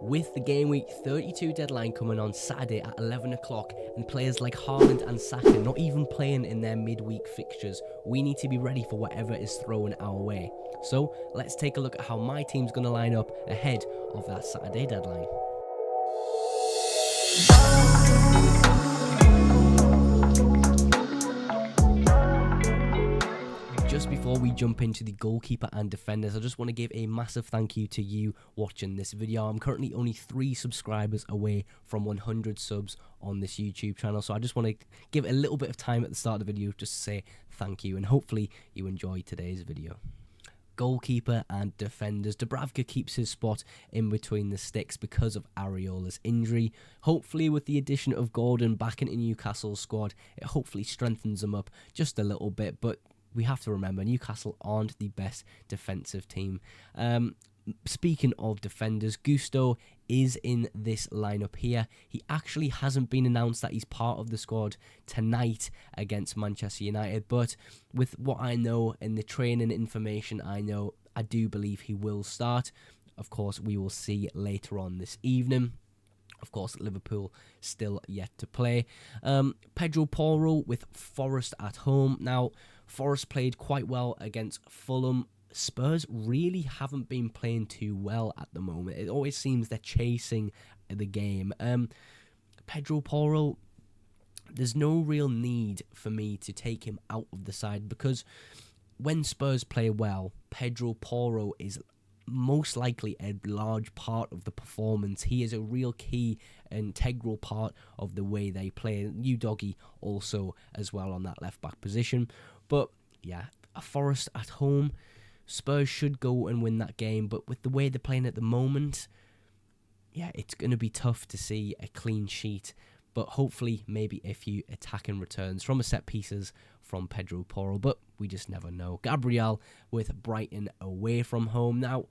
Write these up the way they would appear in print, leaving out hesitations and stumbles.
With the Game Week 32 deadline coming on Saturday at 11 o'clock and players like Haaland and Saka not even playing in their midweek fixtures, we need to be ready for whatever is thrown our way. So let's take a look at how my team's going to line up ahead of that Saturday deadline. Just before we jump into the goalkeeper and defenders, I just want to give a massive thank you to you watching this video. I'm currently only 3 subscribers away from 100 subs on this YouTube channel, so I just want to give a little bit of time at the start of the video just to say thank you, and hopefully you enjoyed today's video. Goalkeeper and defenders. Dubravka keeps his spot in between the sticks because of Areola's injury. Hopefully with the addition of Gordon back into Newcastle's squad, it hopefully strengthens them up just a little bit, but we have to remember Newcastle aren't the best defensive team. Speaking of defenders, Gusto is in this lineup here. He actually hasn't been announced that he's part of the squad tonight against Manchester United, but with what I know and the training information I know, I do believe he will start. Of course, we will see later on this evening. Of course, Liverpool still yet to play. Pedro Porro with Forest at home. Now, Forest played quite well against Fulham. Spurs really haven't been playing too well at the moment. It always seems they're chasing the game. Pedro Porro, there's no real need for me to take him out of the side because when Spurs play well, Pedro Porro is most likely a large part of the performance. He is a real key, integral part of the way they play. New Doggy also as well on that left back position. But yeah, a Forest at home, Spurs should go and win that game. But with the way they're playing at the moment, yeah, it's going to be tough to see a clean sheet. But hopefully maybe a few attacking returns from a set pieces from Pedro Porro, but we just never know. Gabriel with Brighton away from home. Now,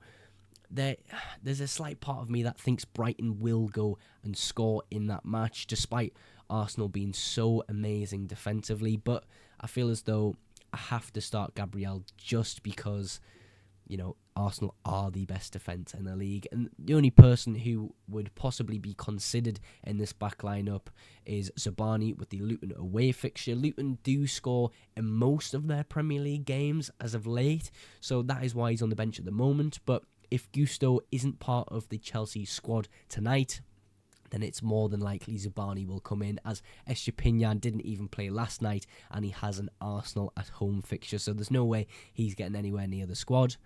there's a slight part of me that thinks Brighton will go and score in that match, despite Arsenal being so amazing defensively. But I feel as though I have to start Gabriel just because, you know, Arsenal are the best defence in the league. And the only person who would possibly be considered in this back lineup is Zabani with the Luton away fixture. Luton do score in most of their Premier League games as of late, so that is why he's on the bench at the moment. But if Gusto isn't part of the Chelsea squad tonight, then it's more than likely Zabani will come in, as Estupiñán didn't even play last night and he has an Arsenal at home fixture, so there's no way he's getting anywhere near the squad.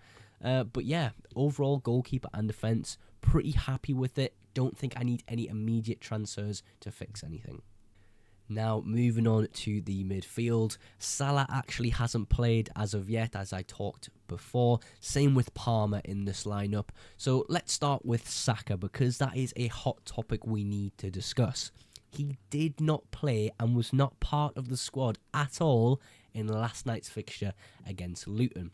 But yeah, overall goalkeeper and defence, pretty happy with it. Don't think I need any immediate transfers to fix anything. Now, moving on to the midfield. Salah actually hasn't played as of yet, as I talked before. Same with Palmer in this lineup. So let's start with Saka, because that is a hot topic we need to discuss. He did not play and was not part of the squad at all in last night's fixture against Luton.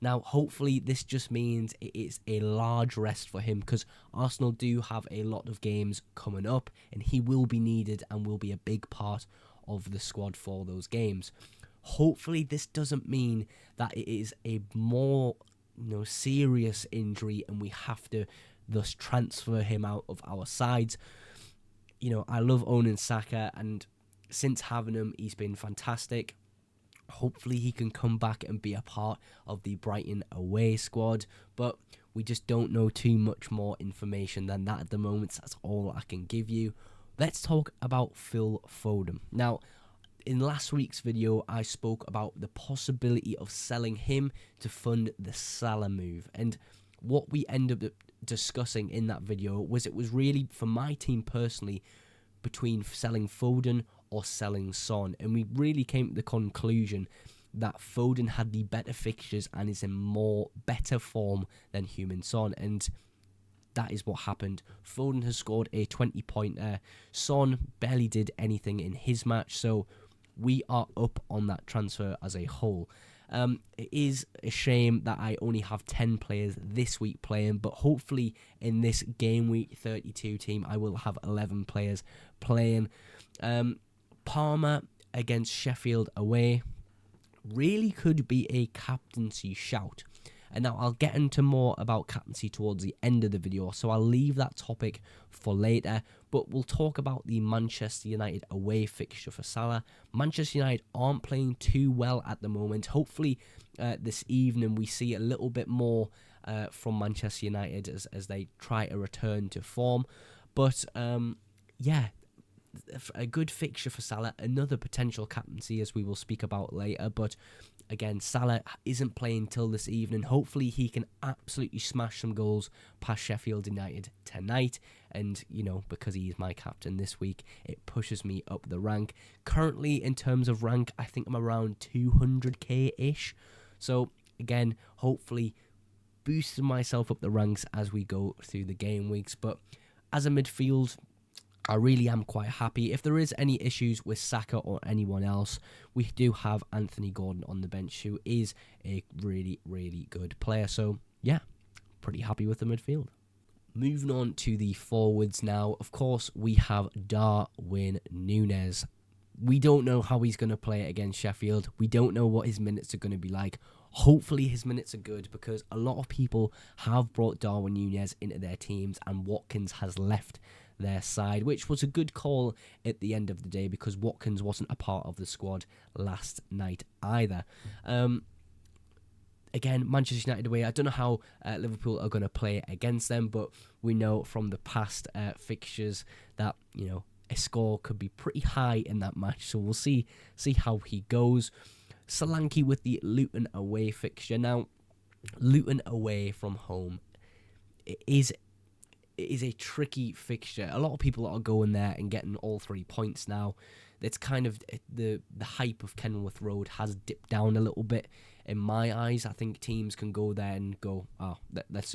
Now, hopefully this just means it is a large rest for him, because Arsenal do have a lot of games coming up and he will be needed and will be a big part of the squad for those games. Hopefully this doesn't mean that it is a more serious injury and we have to thus transfer him out of our sides. I love owning Saka, and since having him, he's been fantastic. Hopefully he can come back and be a part of the Brighton away squad, but we just don't know too much more information than that at the moment. So that's all I can give you. Let's talk about Phil Foden. Now, in last week's video, I spoke about the possibility of selling him to fund the Salah move, and what we ended up discussing in that video was it was really, for my team personally, between selling Foden or selling Son, and we really came to the conclusion that Foden had the better fixtures and is in better form than Heung-min Son, and that is what happened. Foden has scored a 20-pointer. Son barely did anything in his match, so we are up on that transfer as a whole. It is a shame that I only have 10 players this week playing, but hopefully in this Game Week 32 team, I will have 11 players playing. Palmer against Sheffield away really could be a captaincy shout. And now I'll get into more about captaincy towards the end of the video, so I'll leave that topic for later. But we'll talk about the Manchester United away fixture for Salah. Manchester United aren't playing too well at the moment. Hopefully this evening we see a little bit more from Manchester United as they try to return to form. But yeah, a good fixture for Salah, another potential captaincy as we will speak about later. But again, Salah isn't playing till this evening. Hopefully he can absolutely smash some goals past Sheffield United tonight. And, you know, because he is my captain this week, it pushes me up the rank. Currently, in terms of rank, I think I'm around 200k-ish. So, again, hopefully boosting myself up the ranks as we go through the game weeks. But as a midfield, I really am quite happy. If there is any issues with Saka or anyone else, we do have Anthony Gordon on the bench, who is a really, really good player. So, yeah, pretty happy with the midfield. Moving on to the forwards now. Of course, we have Darwin Núñez. We don't know how he's going to play against Sheffield. We don't know what his minutes are going to be like. Hopefully his minutes are good, because a lot of people have brought Darwin Núñez into their teams and Watkins has left their side, which was a good call at the end of the day, because Watkins wasn't a part of the squad last night either. Again, Manchester United away, I don't know how Liverpool are going to play against them, but we know from the past fixtures that, you know, a score could be pretty high in that match, so we'll see how he goes. Solanke with the Luton away fixture. Now, Luton away from home, it is a tricky fixture. A lot of people are going there and getting all 3 points now. It's kind of the hype of Kenilworth Road has dipped down a little bit in my eyes. I think teams can go there and go, oh,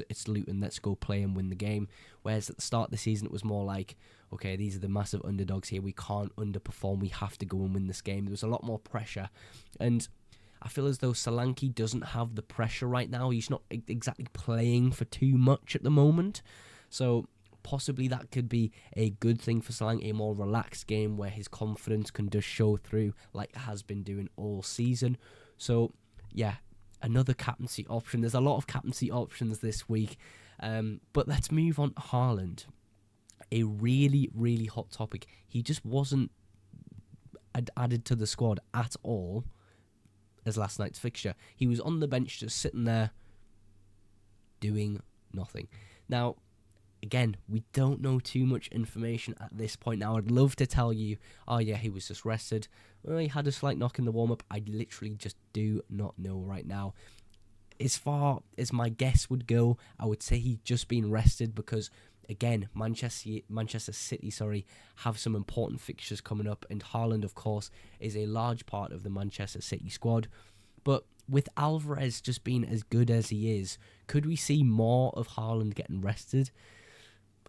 it's Luton, let's go play and win the game. Whereas at the start of the season, it was more like, okay, these are the massive underdogs here. We can't underperform. We have to go and win this game. There was a lot more pressure. And I feel as though Solanke doesn't have the pressure right now. He's not exactly playing for too much at the moment. So possibly that could be a good thing for Solanke, a more relaxed game where his confidence can just show through like it has been doing all season. So, yeah, another captaincy option. There's a lot of captaincy options this week. But let's move on to Haaland. A really, really hot topic. He just wasn't added to the squad at all as last night's fixture. He was on the bench just sitting there doing nothing. Now, again, we don't know too much information at this point. Now, I'd love to tell you, oh yeah, he was just rested. Well, he had a slight knock in the warm-up. I literally just do not know right now. As far as my guess would go, I would say he's just been rested because, again, Manchester City, have some important fixtures coming up, and Haaland, of course, is a large part of the Manchester City squad. But with Alvarez just being as good as he is, could we see more of Haaland getting rested?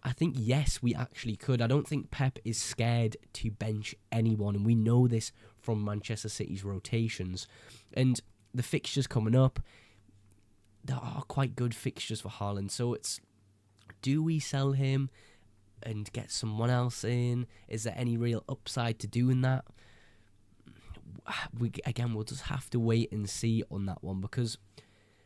I think yes, we actually could. I don't think Pep is scared to bench anyone, and we know this from Manchester City's rotations. And the fixtures coming up, there are quite good fixtures for Haaland. So it's, do we sell him and get someone else in? Is there any real upside to doing that? We'll just have to wait and see on that one, because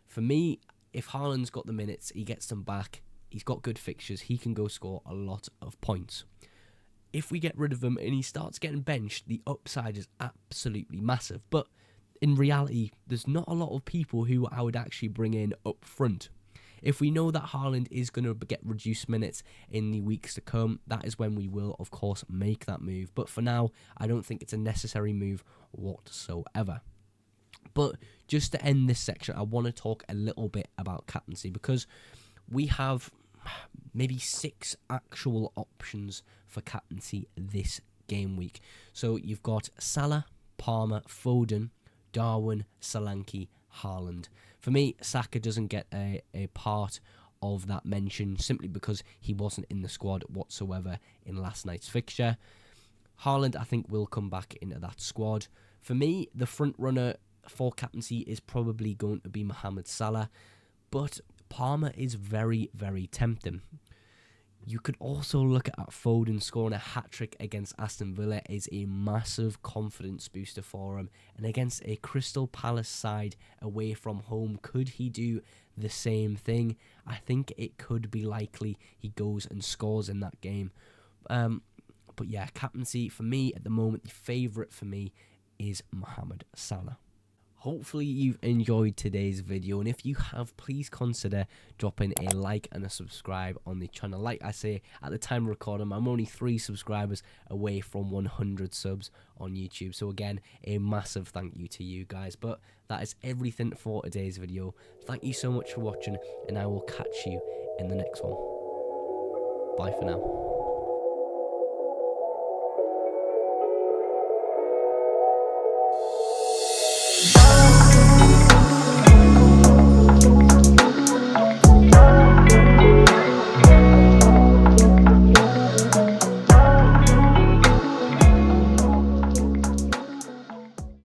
for me, if Haaland's got the minutes, he gets them back, he's got good fixtures, he can go score a lot of points. If we get rid of him and he starts getting benched, the upside is absolutely massive. But in reality, there's not a lot of people who I would actually bring in up front. If we know that Haaland is going to get reduced minutes in the weeks to come, that is when we will, of course, make that move. But for now, I don't think it's a necessary move whatsoever. But just to end this section, I want to talk a little bit about captaincy, because we have maybe 6 actual options for captaincy this game week. So you've got Salah, Palmer, Foden, Darwin, Solanke, Haaland. For me, Saka doesn't get a part of that mention simply because he wasn't in the squad whatsoever in last night's fixture. Haaland, I think, will come back into that squad. For me, the front runner for captaincy is probably going to be Mohamed Salah, but Palmer is very, very tempting. You could also look at Foden scoring a hat-trick against Aston Villa is a massive confidence booster for him. And against a Crystal Palace side away from home, could he do the same thing? I think it could be likely he goes and scores in that game. But yeah, captaincy for me at the moment, the favourite for me is Mohamed Salah. Hopefully you've enjoyed today's video, and if you have, please consider dropping a like and a subscribe on the channel. Like I say, at the time of recording, I'm only 3 subscribers away from 100 subs on YouTube. So again, a massive thank you to you guys. But that is everything for today's video. Thank you so much for watching, and I will catch you in the next one. Bye for now.